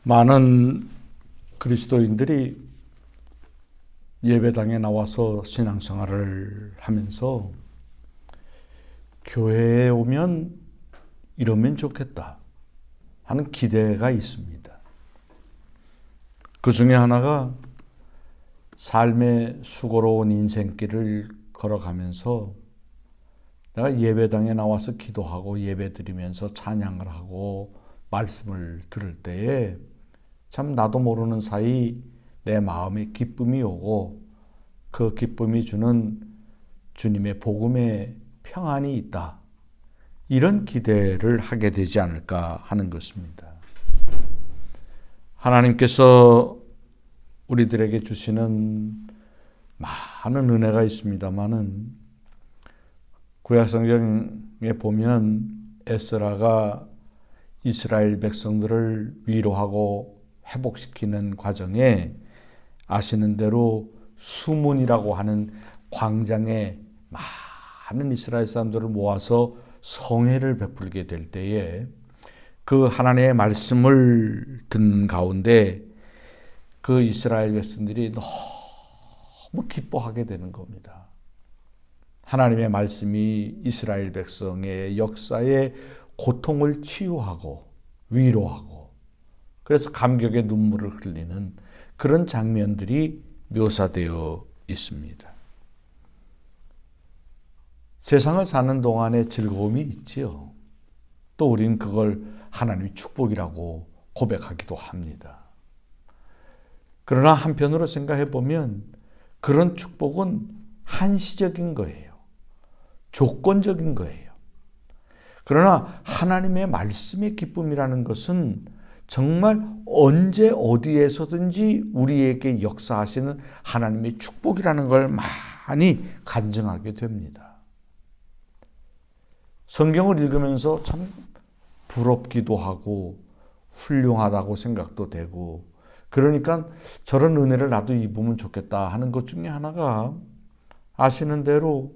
많은 그리스도인들이 예배당에 나와서 신앙생활을 하면서 교회에 오면 이러면 좋겠다 하는 기대가 있습니다. 그 중에 하나가 삶의 수고로운 인생길을 걸어가면서 내가 예배당에 나와서 기도하고 예배드리면서 찬양을 하고 말씀을 들을 때에 참 나도 모르는 사이 내 마음에 기쁨이 오고 그 기쁨이 주는 주님의 복음의 평안이 있다. 이런 기대를 하게 되지 않을까 하는 것입니다. 하나님께서 우리들에게 주시는 많은 은혜가 있습니다만은 구약성경에 보면 에스라가 이스라엘 백성들을 위로하고 회복시키는 과정에 아시는 대로 수문이라고 하는 광장에 많은 이스라엘 사람들을 모아서 성회를 베풀게 될 때에 그 하나님의 말씀을 듣는 가운데 그 이스라엘 백성들이 너무 기뻐하게 되는 겁니다. 하나님의 말씀이 이스라엘 백성의 역사의 고통을 치유하고 위로하고 그래서 감격의 눈물을 흘리는 그런 장면들이 묘사되어 있습니다. 세상을 사는 동안에 즐거움이 있지요. 또 우리는 그걸 하나님의 축복이라고 고백하기도 합니다. 그러나 한편으로 생각해 보면 그런 축복은 한시적인 거예요. 조건적인 거예요. 그러나 하나님의 말씀의 기쁨이라는 것은 정말 언제 어디에서든지 우리에게 역사하시는 하나님의 축복이라는 걸 많이 간증하게 됩니다. 성경을 읽으면서 참 부럽기도 하고 훌륭하다고 생각도 되고 그러니까 저런 은혜를 나도 입으면 좋겠다 하는 것 중에 하나가 아시는 대로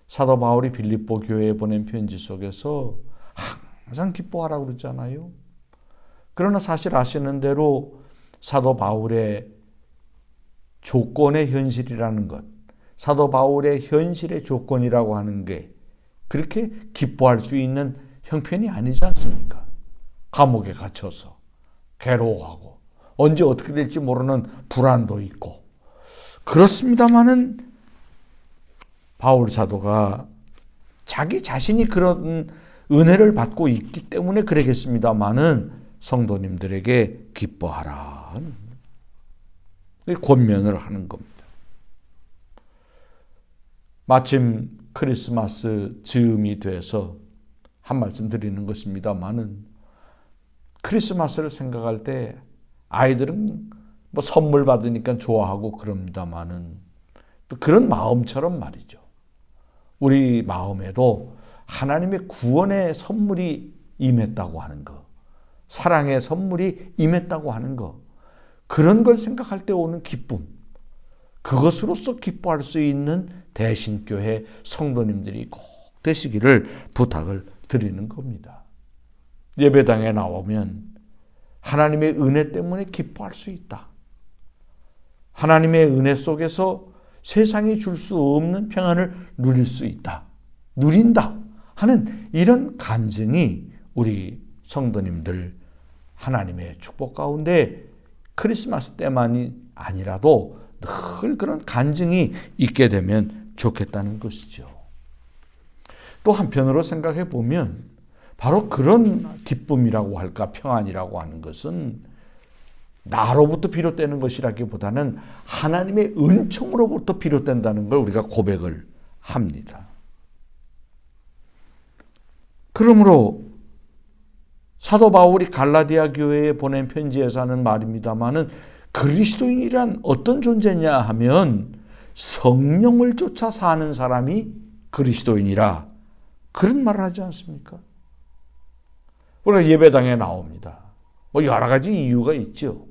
사도 바울이 빌립보 교회에 보낸 편지 속에서 항상 기뻐하라고 그랬잖아요. 그러나 사실 아시는 대로 사도 바울의 조건의 현실이라는 것, 사도 바울의 현실의 조건이라고 하는 게 그렇게 기뻐할 수 있는 형편이 아니지 않습니까? 감옥에 갇혀서 괴로워하고 언제 어떻게 될지 모르는 불안도 있고 그렇습니다마는 바울 사도가 자기 자신이 그런 은혜를 받고 있기 때문에 그러겠습니다마는 성도님들에게 기뻐하라 권면을 하는 겁니다. 마침 크리스마스 즈음이 돼서 한 말씀 드리는 것입니다마는 크리스마스를 생각할 때 아이들은 뭐 선물 받으니까 좋아하고 그럽니다마는 또 그런 마음처럼 말이죠. 우리 마음에도 하나님의 구원의 선물이 임했다고 하는 것, 사랑의 선물이 임했다고 하는 것, 그런 걸 생각할 때 오는 기쁨, 그것으로서 기뻐할 수 있는 대신교회 성도님들이 꼭 되시기를 부탁을 드리는 겁니다. 예배당에 나오면 하나님의 은혜 때문에 기뻐할 수 있다. 하나님의 은혜 속에서 세상이 줄 수 없는 평안을 누릴 수 있다. 누린다 하는 이런 간증이 우리 성도님들 하나님의 축복 가운데 크리스마스 때만이 아니라도 늘 그런 간증이 있게 되면 좋겠다는 것이죠. 또 한편으로 생각해 보면 바로 그런 기쁨이라고 할까 평안이라고 하는 것은 나로부터 비롯되는 것이라기보다는 하나님의 은총으로부터 비롯된다는 걸 우리가 고백을 합니다. 그러므로 사도 바울이 갈라디아 교회에 보낸 편지에서 하는 말입니다마는 그리스도인이란 어떤 존재냐 하면 성령을 쫓아 사는 사람이 그리스도인이라 그런 말을 하지 않습니까? 우리가 예배당에 나옵니다. 뭐 여러 가지 이유가 있죠.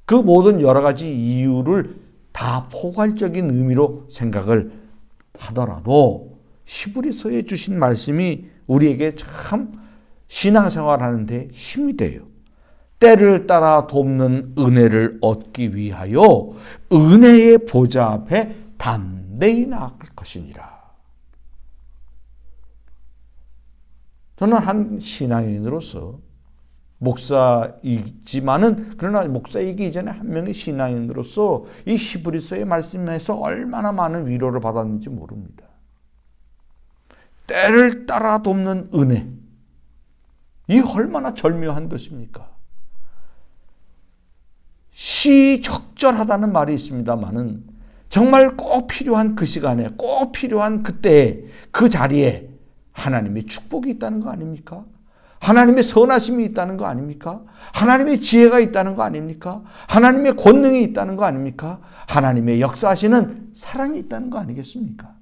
그 모든 여러 가지 이유를 다 포괄적인 의미로 생각을 하더라도 히브리서에 주신 말씀이 우리에게 참 신앙생활하는 데 힘이 돼요. 때를 따라 돕는 은혜를 얻기 위하여 은혜의 보좌 앞에 담대히 나아갈 것이니라. 저는 한 신앙인으로서 목사이지만은 그러나 목사이기 이전에 한 명의 신앙인으로서 이 히브리서의 말씀에서 얼마나 많은 위로를 받았는지 모릅니다. 때를 따라 돕는 은혜, 이 얼마나 절묘한 것입니까? 시적절하다는 말이 있습니다만은 정말 꼭 필요한 그 시간에, 꼭 필요한 그때에, 그 자리에 하나님의 축복이 있다는 거 아닙니까? 하나님의 선하심이 있다는 거 아닙니까? 하나님의 지혜가 있다는 거 아닙니까? 하나님의 권능이 있다는 거 아닙니까? 하나님의 역사하시는 사랑이 있다는 거 아니겠습니까?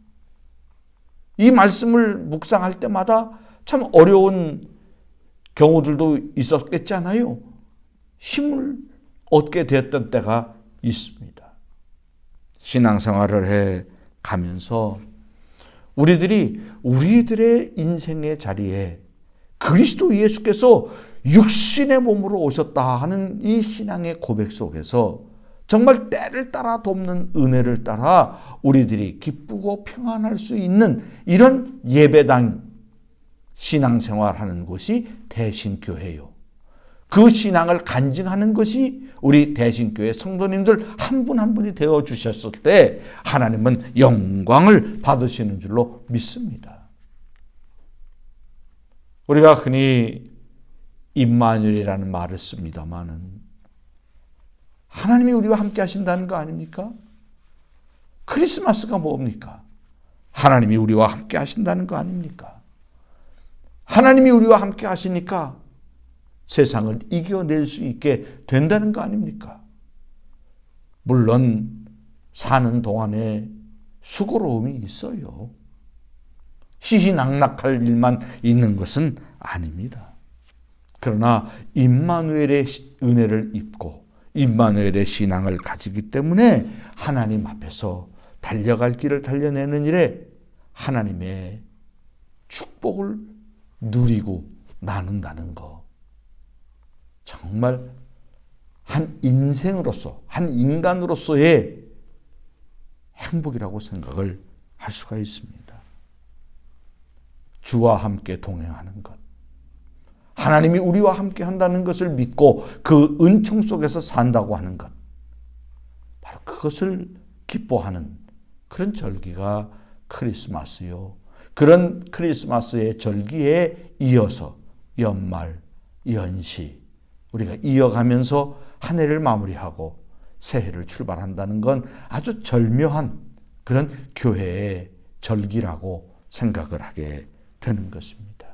이 말씀을 묵상할 때마다 참 어려운 경우들도 있었겠잖아요. 힘을 얻게 되었던 때가 있습니다. 신앙생활을 해 가면서 우리들의 인생의 자리에 그리스도 예수께서 육신의 몸으로 오셨다 하는 이 신앙의 고백 속에서 정말 때를 따라 돕는 은혜를 따라 우리들이 기쁘고 평안할 수 있는 이런 예배당 신앙생활하는 곳이 대신교회요. 그 신앙을 간증하는 것이 우리 대신교회 성도님들 한 분 한 분이 되어주셨을 때 하나님은 영광을 받으시는 줄로 믿습니다. 우리가 흔히 임마누엘이라는 말을 씁니다마는 하나님이 우리와 함께 하신다는 거 아닙니까? 크리스마스가 뭡니까? 하나님이 우리와 함께 하신다는 거 아닙니까? 하나님이 우리와 함께 하시니까 세상을 이겨낼 수 있게 된다는 거 아닙니까? 물론 사는 동안에 수고로움이 있어요. 희희낙낙할 일만 있는 것은 아닙니다. 그러나 임마누엘의 은혜를 입고 임마누엘의 신앙을 가지기 때문에 하나님 앞에서 달려갈 길을 달려내는 일에 하나님의 축복을 누리고 나눈다는 것, 정말 한 인생으로서, 한 인간으로서의 행복이라고 생각을 할 수가 있습니다. 주와 함께 동행하는 것, 하나님이 우리와 함께 한다는 것을 믿고 그 은총 속에서 산다고 하는 것, 바로 그것을 기뻐하는 그런 절기가 크리스마스요. 그런 크리스마스의 절기에 이어서 연말, 연시 우리가 이어가면서 한 해를 마무리하고 새해를 출발한다는 건 아주 절묘한 그런 교회의 절기라고 생각을 하게 되는 것입니다.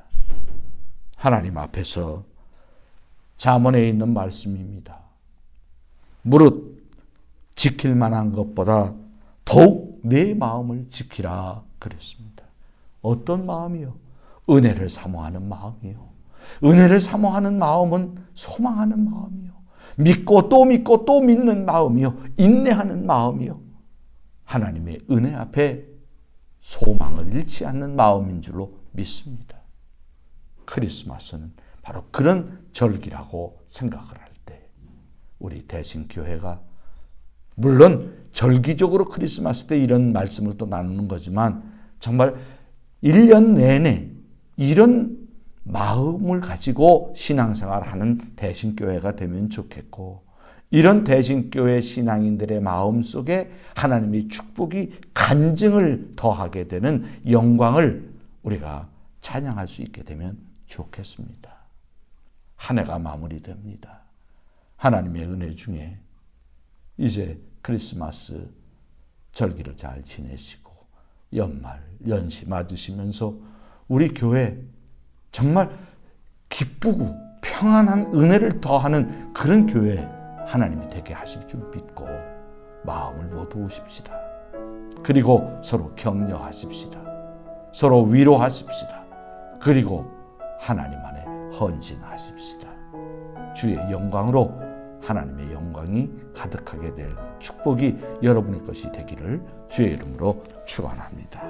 하나님 앞에서 잠언에 있는 말씀입니다. 무릇 지킬 만한 것보다 더욱 내 마음을 지키라 그랬습니다. 어떤 마음이요? 은혜를 사모하는 마음이요. 은혜를 사모하는 마음은 소망하는 마음이요. 믿고 또 믿고 또 믿는 마음이요. 인내하는 마음이요. 하나님의 은혜 앞에 소망을 잃지 않는 마음인 줄로 믿습니다. 크리스마스는 바로 그런 절기라고 생각을 할 때 우리 대신교회가 물론 절기적으로 크리스마스 때 이런 말씀을 또 나누는 거지만 정말 1년 내내 이런 마음을 가지고 신앙생활하는 대신교회가 되면 좋겠고 이런 대신교회 신앙인들의 마음속에 하나님의 축복이 간증을 더하게 되는 영광을 우리가 찬양할 수 있게 되면 좋겠습니다. 한 해가 마무리됩니다. 하나님의 은혜 중에 이제 크리스마스 절기를 잘 지내시고 연말, 연시 맞으시면서 우리 교회 정말 기쁘고 평안한 은혜를 더하는 그런 교회 하나님이 되게 하실 줄 믿고 마음을 모두십시다. 그리고 서로 격려하십시다. 서로 위로하십시다. 그리고 하나님 안에 헌신하십시다. 주의 영광으로 하나님의 영광이 가득하게 될 축복이 여러분의 것이 되기를 주의 이름으로 축원합니다.